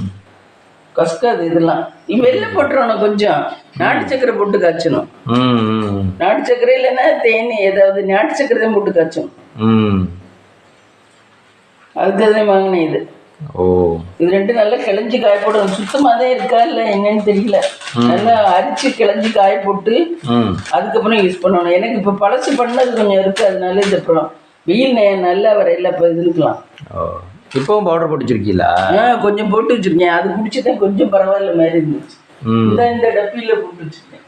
கசக்காது. இதெல்லாம் வெள்ளம் போட்டுறணும். கொஞ்சம் நாட்டு சக்கரை போட்டு காய்ச்சணும். நாட்டு சக்கரை இல்லைன்னா தேனி ஏதாவது நாட்டு சக்கரை தான் போட்டு காய்ச்சணும். அதுதான் வாங்கினேன் இது. இது ரெண்டு நல்லா கிளஞ்சி காய போடணும். சுத்தமாக தான் இருக்கா இல்லை என்னன்னு தெரியல. நல்லா அரிச்சு கிளஞ்சி காய போட்டு அதுக்கப்புறம் யூஸ் பண்ணணும். எனக்கு இப்போ பழசு பண்ணது கொஞ்சம் இருக்கு. அதனால இந்த அப்புறம் வெயில் நல்லா வரையில இப்போ இது இருக்கலாம். இப்பவும் பவுடர் போட்டு வச்சிருக்கீங்களா? கொஞ்சம் போட்டு வச்சிருக்கேன். அது குடிச்சுதான் கொஞ்சம் பரவாயில்ல மாதிரி இருந்துச்சு. இந்த டப்பியில போட்டு வச்சிருக்கேன்.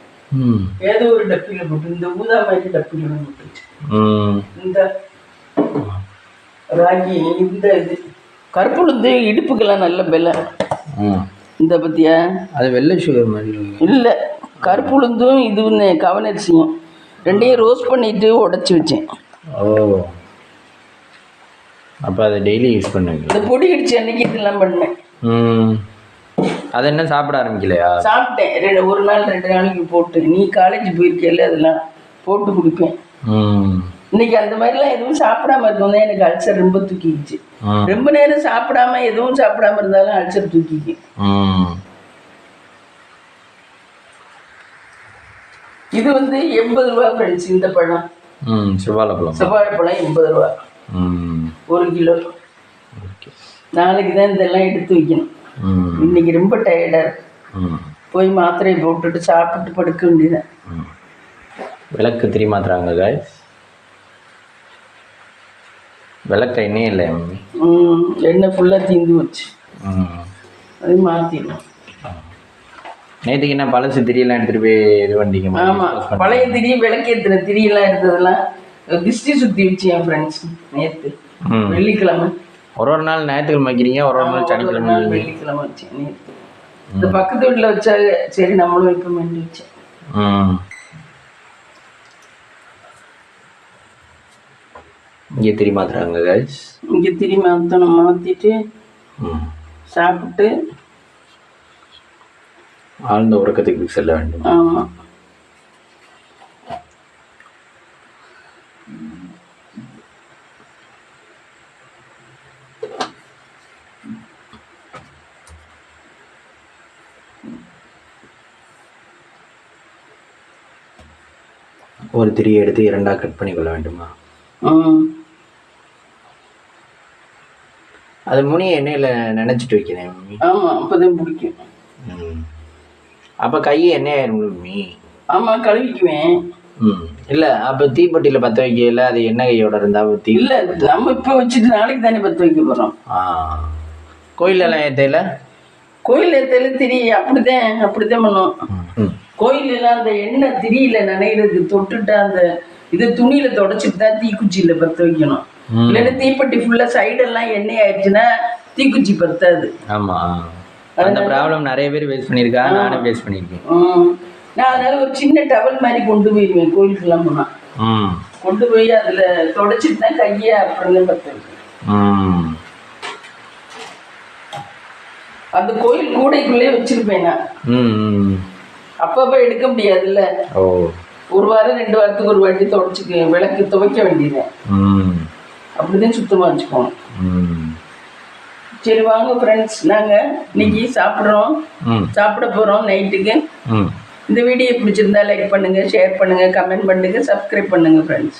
ஏதோ ஒரு டப்பியில போட்டு இந்த ஊதா மாதிரி டப்பியில போட்டு வச்சிருக்கேன். இந்த ராகி இந்த இது கருப்புளுந்து இடுப்புக்கெல்லாம் நல்ல பெல்ல. இந்த பத்தியா அது வெள்ளை சுகர் மாதிரி இல்லை. கருப்புளுந்தும் இதுவும் கவனரிசியும் ரெண்டையும் ரோஸ்ட் பண்ணிட்டு உடச்சி வச்சேன். அப்போ அதை டெய்லி யூஸ் பண்ணுவீங்க? இந்த பொடி அடிச்சு அன்னைக்கு இதெல்லாம் பண்ணேன். அதை என்ன சாப்பிட ஆரம்பிக்கலையா? சாப்பிட்டேன். ஒரு நாள் 2 நாளைக்கு போட்டு. நீ காலேஜ் போயிருக்கேல்ல அதெல்லாம் போட்டு குடிப்பேன். இன்னைக்கு அந்த மாதிரிலாம் எதுவும் சாப்பிடாம இருக்கும் தான் எனக்கு அல்சர் ரொம்ப தூக்கிடுச்சு. ரொம்ப நேரம் சாப்பிடாம எதுவும் சாப்பிடாம இருந்தாலும் அல்சர் தூக்கிக்கு. இது 80 ரூபா ஃப்ரெண்ட்ஸ். இந்த பழம் செவ்வாழைப்பழம் 80 ரூபா 1 கிலோ. நாளைக்கு தான் இதெல்லாம் எடுத்து வைக்கணும். இன்னைக்கு ரொம்ப டயர்டா இருக்கு. போய் மாத்திரையை போட்டுட்டு சாப்பிட்டு படுக்க வேண்டியதான். விளக்கு திரி மாத்துறாங்க காய்ஸ். விளக்க எண்ணெய் இல்லை மம்மி. எண்ணெய் ஃபுல்லாக தீந்து வச்சு அது மாற்றிடணும். நேற்றுக்கு என்ன பழசு திரியெல்லாம் எடுத்துகிட்டு போய் இது பண்ணிட்டீங்க? ஆமாம், பழைய திரி விளக்கேற்றுன திரியெல்லாம் எடுத்ததெல்லாம் திஷ்டி சுற்றி வச்சு என் ஃப்ரெண்ட்ஸ் நேற்று வெள்ளிக்கிழமை. ஒரு நாள் ஞாயிற்றுக்கிழமை வைக்கிறீங்க, ஒரு நாள் சனிக்கிழமை வெள்ளிக்கிழமை வச்சேன். நேற்று இந்த பக்கத்து வீட்டில் வச்சாங்க. சரி நம்மளும் வைப்போம் வச்சேன். இங்கே திரி மாத்துறாங்க கைஸ். இங்கே திரி மாற்றணும். மாற்றிட்டு சாப்பிட்டு ஆழ்ந்த உறக்கத்துக்கு செல்ல வேண்டும். ஆமாம். ஒரு திரியை எடுத்து 2ஆக கட் பண்ணிக்கொள்ள வேண்டுமா? அது முனி எண்ணெயில் நினச்சிட்டு வைக்கிறேன் மம்மி. ஆமாம், அப்போதான் பிடிக்கும். அப்போ கையை எண்ணெய் ஆயிரும் மம்மி. ஆமாம், கழுவிக்குவேன். இல்லை அப்போ தீப்பெட்டியில் பற்ற வைக்கல, அது எண்ணெய் கையோட இருந்தால் தீ இல்லை. நம்ம இப்போ வச்சுட்டு நாளைக்கு தானே பற்ற வைக்க போகிறோம். கோயிலெல்லாம் ஏற்றையில் கோயில் ஏற்றையில் திரி அப்படித்தான் பண்ணுவோம். கோயிலெல்லாம் அந்த எண்ணெய் திரியில நனைகிறதுக்கு தொட்டுட்டு அந்த இது துணியில தொடச்சிட்டு தான் தீக்குச்சியில் பற்ற வைக்கணும். இல்லைன்னா தீப்பெட்டி ஃபுல்லாக சைடெல்லாம் எண்ணெய் ஆயிடுச்சுன்னா தீக்குச்சி பற்றாது. ஆமாம், அந்த ப்ராப்ளம் நிறைய பேர் ஃபேஸ் பண்ணியிருக்கா. நானும் ஃபேஸ் பண்ணியிருக்கேன். நான் அதனால ஒரு சின்ன டவல் மாதிரி கொண்டு போயிடுவேன் கோயிலுக்கெல்லாம் போனால். கொண்டு போய் அதில் தொடச்சிட்டு தான் கையை அப்புறம் பற்ற வைப்பேன். அந்த கோயில் கூடைக்குள்ளே வச்சிருப்பேன் நான். அப்பப்போ எடுக்க முடியாதுல்ல. ஒரு வாரம் 2 வாரத்துக்கு ஒரு வாட்டி தொடச்சிக்க விளக்கு துவைக்க வேண்டியது. அப்படிதான் சுத்தமாக வச்சுக்கோங்க. சரி வாங்க ஃப்ரெண்ட்ஸ், நாங்கள் இன்னைக்கு சாப்பிட போகிறோம் நைட்டுக்கு. இந்த வீடியோ பிடிச்சிருந்தா லைக் பண்ணுங்கள், ஷேர் பண்ணுங்கள், கமெண்ட் பண்ணுங்கள், சப்ஸ்கிரைப் பண்ணுங்கள் ஃப்ரெண்ட்ஸ்.